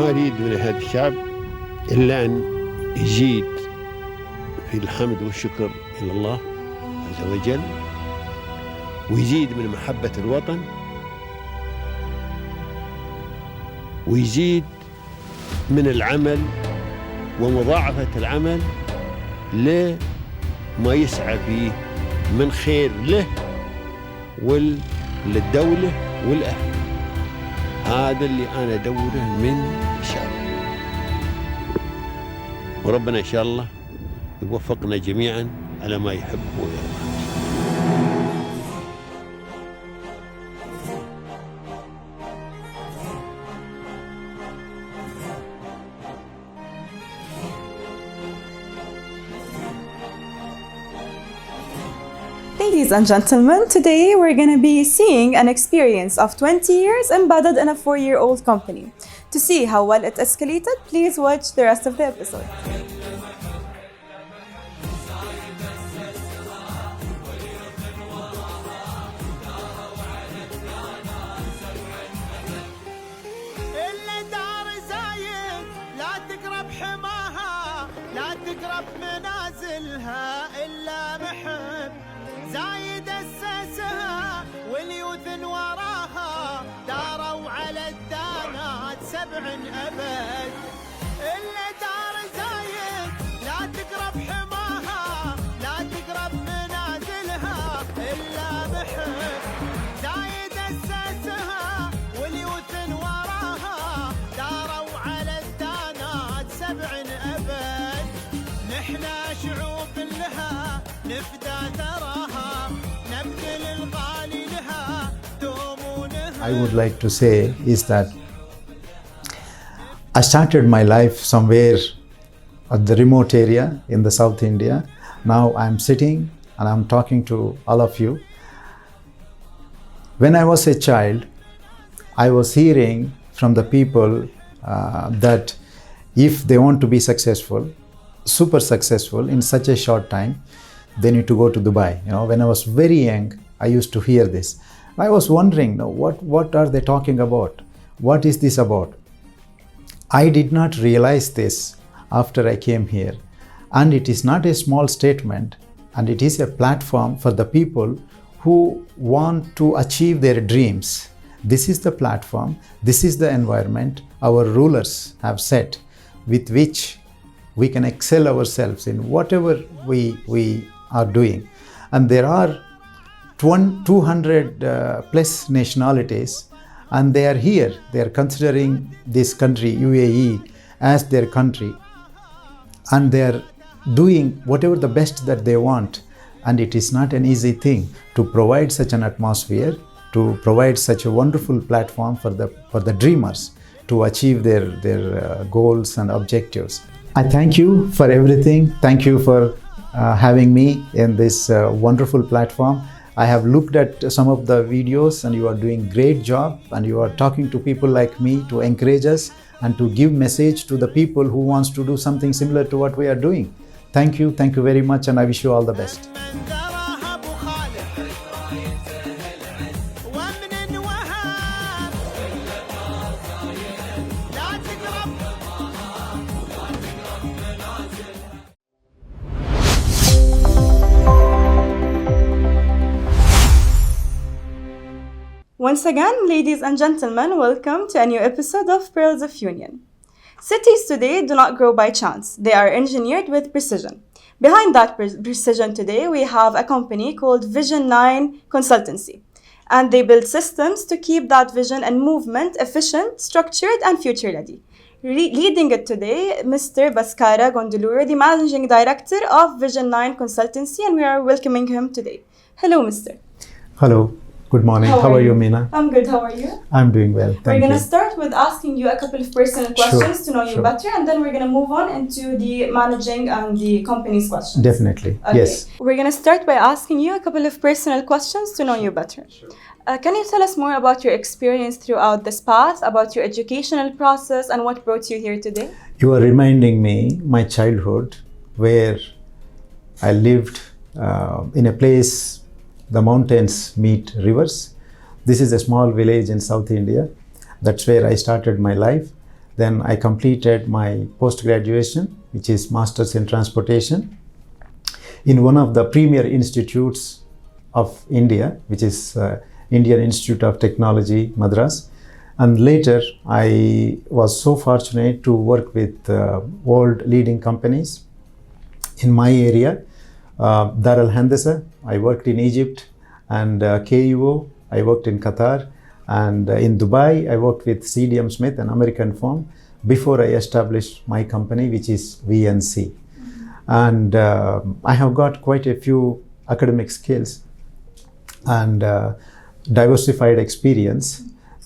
ما أريد من هذا الشعب إلا أن يزيد في الحمد والشكر إلى الله عز وجل، ويزيد من محبة الوطن، ويزيد من العمل ومضاعفة العمل لما يسعى فيه من خير له وللدولة والأهل. هذا اللي أنا أدوره من الشعب، وربنا إن شاء الله يوفقنا جميعا على ما يحب ويرضى. Ladies and gentlemen, today we're going to be seeing an experience of 20 years embedded in a 4-year-old company. To see how well it escalated, please watch the rest of the episode. زايد أسسها واليوث وراها داروا على الدانات 7 أبد. إلا دار زايد لا تقرب حماها، لا تقرب منازلها إلا محب. زايد أسسها واليوث وراها داروا على الدانات 7 أبد. نحنا شعوب لها نفدى ثراها نبذل الغالي لها دومونها. I would like to say is that I started my life somewhere at the remote area in the South India. Now I'm sitting and I'm talking to all of you. When I was a child, I was hearing from the people that if they want to be successful, super successful in such a short time, they need to go to Dubai. You know, when I was very young, I used to hear this. I was wondering, what are they talking about? What is this about? I did not realize this after I came here. And it is not a small statement, and it is a platform for the people who want to achieve their dreams. This is the platform, this is the environment our rulers have set, with which we can excel ourselves in whatever we are doing. And there are 200 plus nationalities, and they are here. They are considering this country, UAE, as their country, and they are doing whatever the best that they want. And it is not an easy thing to provide such an atmosphere, to provide such a wonderful platform for the dreamers to achieve their goals and objectives. I thank you for everything. Thank you for having me in this wonderful platform. I have looked at some of the videos, and you are doing great job, and you are talking to people like me to encourage us and to give message to the people who wants to do something similar to what we are doing. Thank you very much, and I wish you all the best. Once again, ladies and gentlemen, welcome to a new episode of Pearls of Union. Cities today do not grow by chance. They are engineered with precision. Behind that precision today, we have a company called Vision 9 Consultancy. And they build systems to keep that vision and movement efficient, structured, and future-ready. Leading it today, Mr. Bhaskara Gundluru, the Managing Director of Vision 9 Consultancy, and we are welcoming him today. Hello, Mr. Hello. Good morning. How are you, Meena? I'm good. How are you? I'm doing well. Thank you. We're going to start with asking you a couple of personal questions to know you better, and then we're going to move on into the managing and the company's questions. Definitely. Okay. Yes. We're going to start by asking you a couple of personal questions to know you better. Can you tell us more about your experience throughout this path, about your educational process, and what brought you here today? You are reminding me my childhood, where I lived in a place the mountains meet rivers. This is a small village in South India. That's where I started my life. Then I completed my post-graduation, which is Masters in Transportation, in one of the premier institutes of India, which is Indian Institute of Technology, Madras. And later, I was so fortunate to work with world leading companies in my area. Dar Al Handasa, I worked in Egypt, and KUO, I worked in Qatar, and in Dubai, I worked with CDM Smith, an American firm, before I established my company, which is VNC. And I have got quite a few academic skills and diversified experience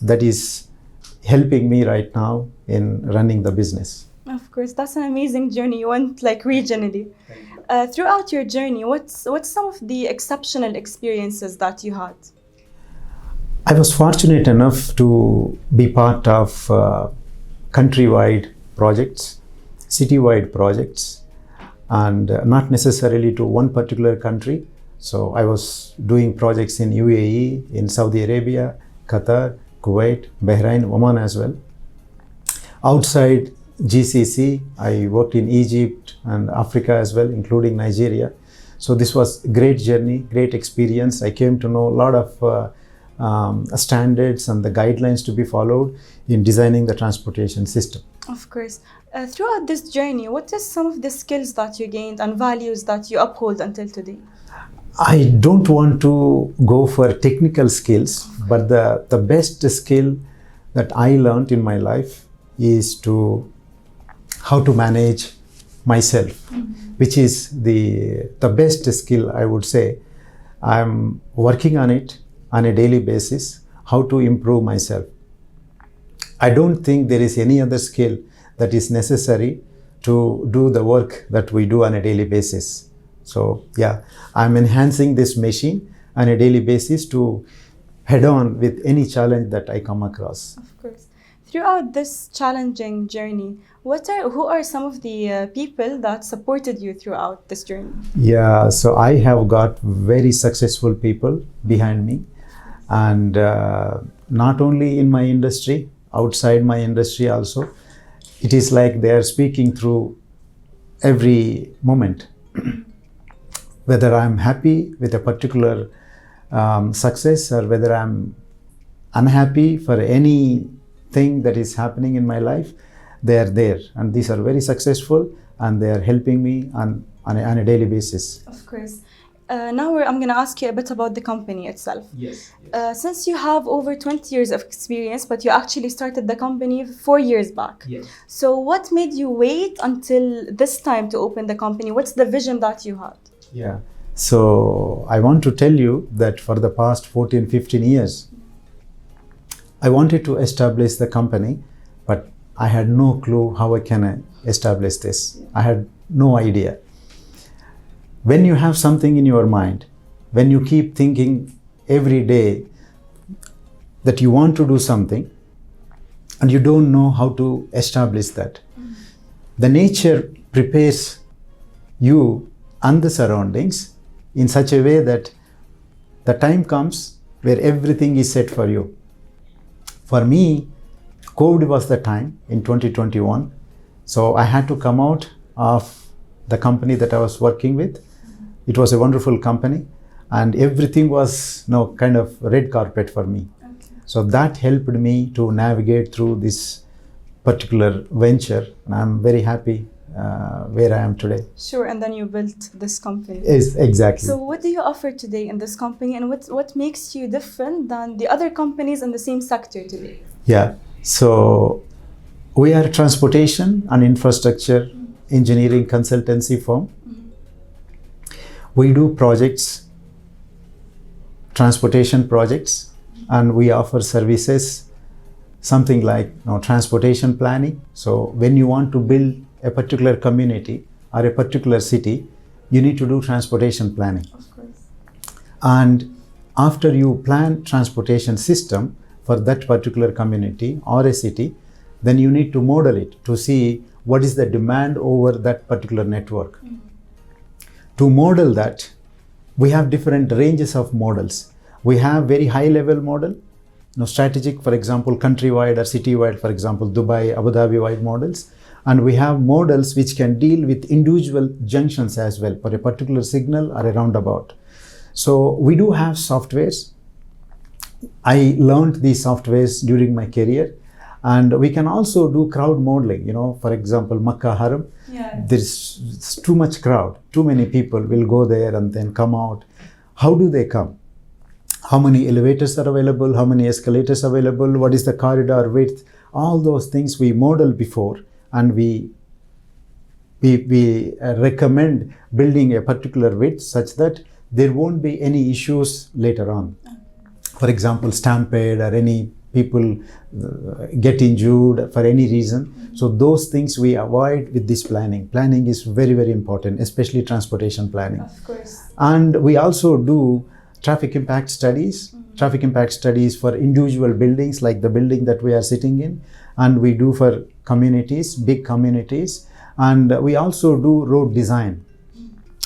that is helping me right now in running the business. Of course, that's an amazing journey. You went like regionally. Throughout your journey, what's some of the exceptional experiences that you had? I was fortunate enough to be part of countrywide projects, citywide projects, and not necessarily to one particular country. So I was doing projects in UAE, in Saudi Arabia, Qatar, Kuwait, Bahrain, Oman as well. Outside GCC, I worked in Egypt and Africa as well, including Nigeria. So this was a great journey, great experience. I came to know a lot of standards and the guidelines to be followed in designing the transportation system. Of course. Throughout this journey, what are some of the skills that you gained and values that you uphold until today? I don't want to go for technical skills, but the best skill that I learned in my life is to how to manage myself, which is the best skill, I would say. I'm working on it on a daily basis, how to improve myself. I don't think there is any other skill that is necessary to do the work that we do on a daily basis. So yeah, I'm enhancing this machine on a daily basis to head on with any challenge that I come across. Of course. Throughout this challenging journey, who are some of the people that supported you throughout this journey? Yeah, so I have got very successful people behind me, and not only in my industry, outside my industry also. It is like they are speaking through every moment. Whether I'm happy with a particular success or whether I'm unhappy for anything that is happening in my life, they are there. And these are very successful and they are helping me on a daily basis. Of course. Now I'm going to ask you a bit about the company itself. Yes. Since you have over 20 years of experience, but you actually started the company 4 years back. Yes. So what made you wait until this time to open the company? What's the vision that you had? Yeah. So I want to tell you that for the past 14, 15 years, I wanted to establish the company, but I had no clue how I can establish this. I had no idea. When you have something in your mind, when you keep thinking every day that you want to do something and you don't know how to establish that, the nature prepares you and the surroundings in such a way that the time comes where everything is set for you. For me, COVID was the time in 2021. So I had to come out of the company that I was working with. It was a wonderful company and everything was kind of red carpet for me. Okay. So that helped me to navigate through this particular venture, and I'm very happy where I am today. Sure, and then you built this company. Yes, exactly. So what do you offer today in this company, and what makes you different than the other companies in the same sector today? Yeah, so we are a transportation and infrastructure engineering consultancy firm. We do projects, transportation projects, and we offer services, something like transportation planning. So when you want to build a particular community or a particular city, you need to do transportation planning. Of course. And after you plan transportation system for that particular community or a city, then you need to model it to see what is the demand over that particular network. To model that, we have different ranges of models. We have very high level model. strategic, for example, countrywide or citywide, for example, Dubai, Abu Dhabi wide models. And we have models which can deal with individual junctions as well for a particular signal or a roundabout. So we do have softwares. I learned these softwares during my career, and we can also do crowd modeling. For example, Makkah Haram, there's too much crowd, too many people will go there and then come out. How do they come? How many elevators are available? How many escalators are available? What is the corridor width? All those things we model before, and we recommend building a particular width such that there won't be any issues later on. For example, stampede or any people get injured for any reason. So those things we avoid with this planning. Planning is very, very important, especially transportation planning. Of course. And we also do traffic impact studies, for individual buildings like the building that we are sitting in, and we do for communities, big communities, and we also do road design.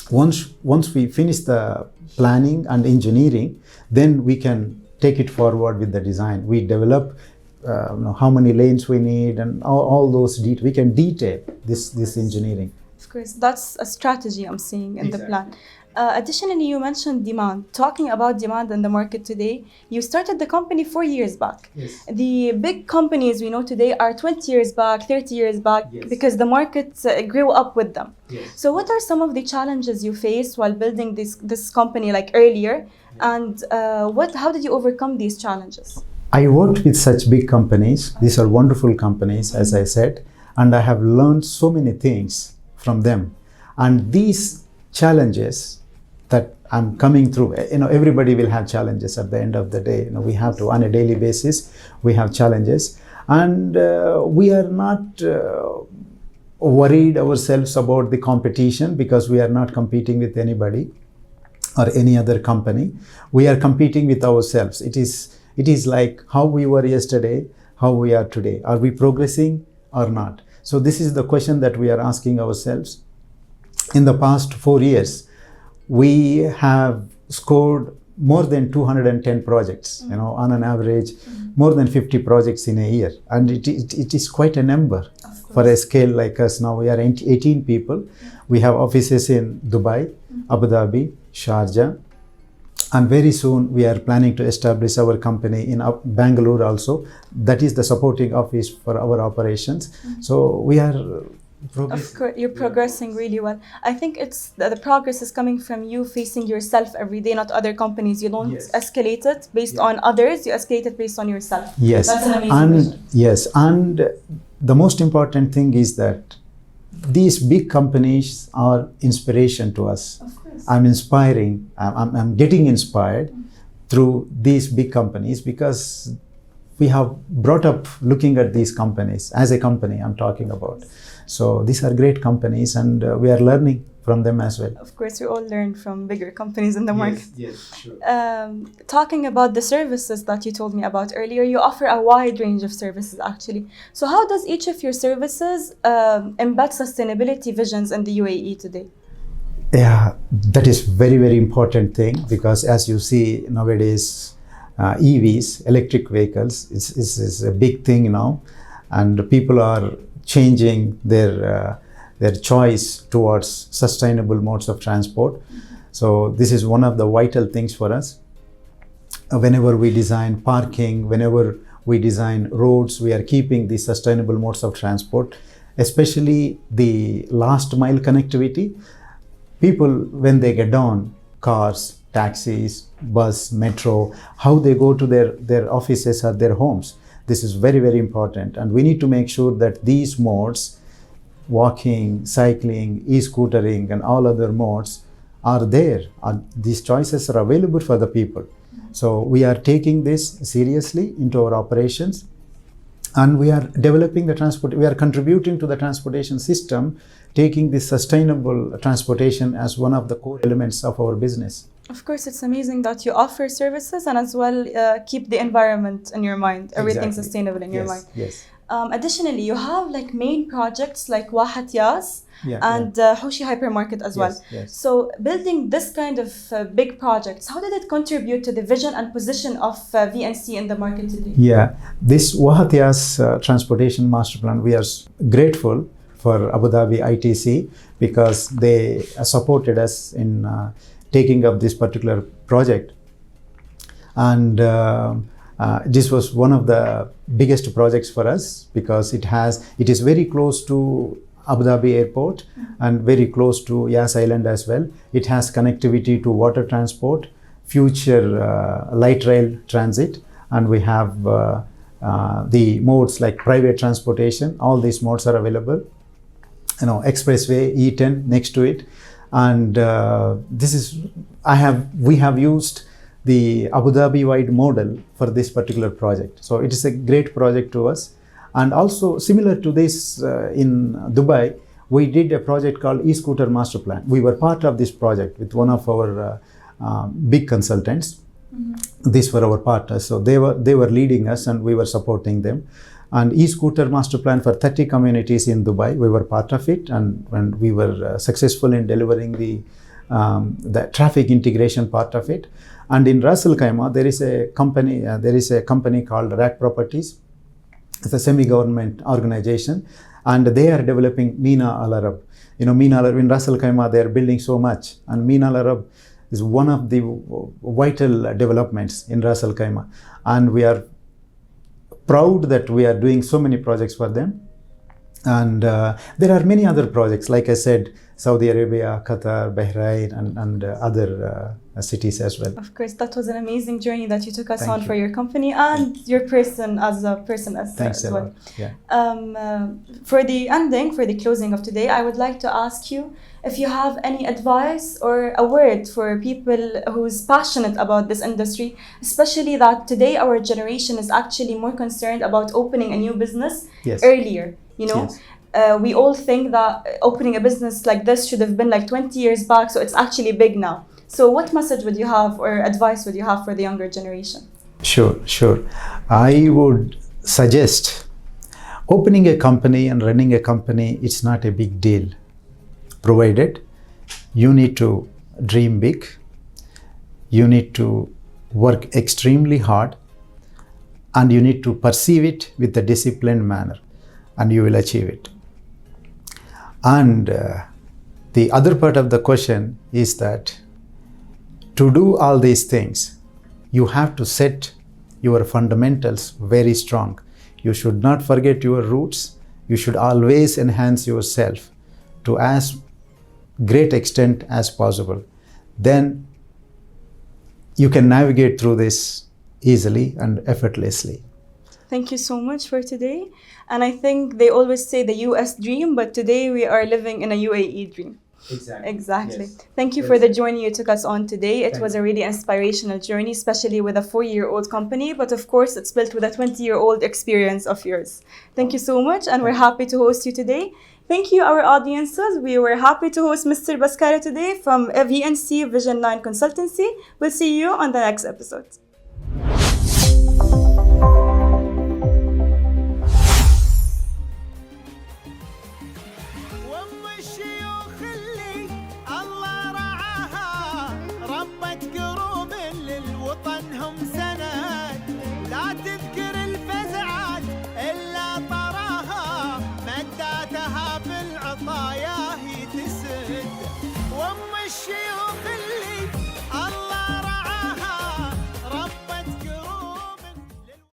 Once we finish the planning and engineering, then we can take it forward with the design. We develop how many lanes we need and all those details. We can detail this engineering. Of course, that's a strategy I'm seeing in the plan. Additionally, you mentioned demand. Talking about demand in the market today, you started the company 4 years back. Yes. The big companies we know today are 20 years back, 30 years back, because the market grew up with them. Yes. So what are some of the challenges you faced while building this company like earlier? And how did you overcome these challenges? I worked with such big companies. These are wonderful companies, as I said, and I have learned so many things from them. And these challenges that I'm coming through, everybody will have challenges at the end of the day. We have to, on a daily basis, we have challenges, and we are not worried ourselves about the competition, because we are not competing with anybody or any other company. We are competing with ourselves. It is like how we were yesterday, how we are today. Are we progressing or not? So this is the question that we are asking ourselves. In the past 4 years, we have scored more than 210 projects, on an average, more than 50 projects in a year. And it is quite a number for a scale like us. Now we are 18 people. We have offices in Dubai, Abu Dhabi, Sharjah, and very soon we are planning to establish our company in Bangalore also. That is the supporting office for our operations. So we are progressing. Of course, you're progressing really well. I think it's the progress is coming from you facing yourself every day, not other companies. You don't escalate it based on others. You escalate it based on yourself. Yes, that's an amazing vision. Yes, and the most important thing is that these big companies are inspiration to us. Of course. I'm getting inspired through these big companies, because we have brought up looking at these companies as a company I'm talking about. So these are great companies, and we are learning from them as well. Of course, we all learn from bigger companies in the market. Yes, sure. Talking about the services that you told me about earlier, you offer a wide range of services actually. So how does each of your services embed sustainability visions in the UAE today? Yeah, that is very, very important thing, because as you see nowadays, EVs, electric vehicles, is a big thing now, and people are changing their choice towards sustainable modes of transport. So this is one of the vital things for us. Whenever we design parking, whenever we design roads, we are keeping the sustainable modes of transport, especially the last mile connectivity. People, when they get down, cars, taxis, bus, metro, how they go to their offices or their homes. This is very, very important, and we need to make sure that these modes, walking, cycling, e-scootering, and all other modes are there. These choices are available for the people. So we are taking this seriously into our operations, and we are developing we are contributing to the transportation system, taking this sustainable transportation as one of the core elements of our business. Of course, it's amazing that you offer services and as well keep the environment in your mind, everything sustainable in your mind. Yes. Additionally, you have like main projects like Wahat Yas and Hoshi Hypermarket as well. Yes. So building this kind of big projects, how did it contribute to the vision and position of VNC in the market today? Yeah, this Wahat Yas transportation master plan, we are grateful for Abu Dhabi ITC because they supported us in taking up this particular project. And this was one of the biggest projects for us because it is very close to Abu Dhabi airport and very close to Yas Island as well. It has connectivity to water transport, future light rail transit, and we have the modes like private transportation. All these modes are available. Expressway, E10 next to it, and we have used the Abu Dhabi wide model for this particular project. So it is a great project to us. And also similar to this in Dubai, we did a project called e-scooter master plan. We were part of this project with one of our big consultants. These were our partners. So they were leading us and we were supporting them. And e-scooter master plan for 30 communities in Dubai, we were part of it. And when we were successful in delivering the traffic integration part of it. And in Ras Al Khaimah, there is a company called Rack Properties. It's a semi-government organization, and they are developing Mina Al Arab. Mina Al Arab in Ras Al Khaimah, they are building so much, and Mina Al Arab is one of the vital developments in Ras Al Khaimah, and we are proud that we are doing so many projects for them. And there are many other projects, like I said, Saudi Arabia, Qatar, Bahrain, and other cities as well. Of course, that was an amazing journey that you took us on for your company and your person as Thanks as a well. lot. Yeah. For the ending, for the closing of today, I would like to ask you if you have any advice or a word for people who's passionate about this industry, especially that today our generation is actually more concerned about opening a new business earlier. Yes. We all think that opening a business like this should have been like 20 years back, so it's actually big now. So what message would you have or advice would you have for the younger generation? Sure. I would suggest opening a company and running a company, it's not a big deal, provided you need to dream big, you need to work extremely hard, and you need to perceive it with a disciplined manner, and you will achieve it. And the other part of the question is that to do all these things, you have to set your fundamentals very strong. You should not forget your roots. You should always enhance yourself to as great extent as possible. Then you can navigate through this easily and effortlessly. Thank you so much for today. And I think they always say the US dream, but today we are living in a UAE dream. Exactly. Yes. Thank you for the journey you took us on today. It was a really inspirational journey, especially with a 4-year-old company. But of course, it's built with a 20-year-old experience of yours. Thank you so much. And we're happy to host you today. Thank you, our audiences. We were happy to host Mr. Bhaskara today from VNC Vision 9 Consultancy. We'll see you on the next episode.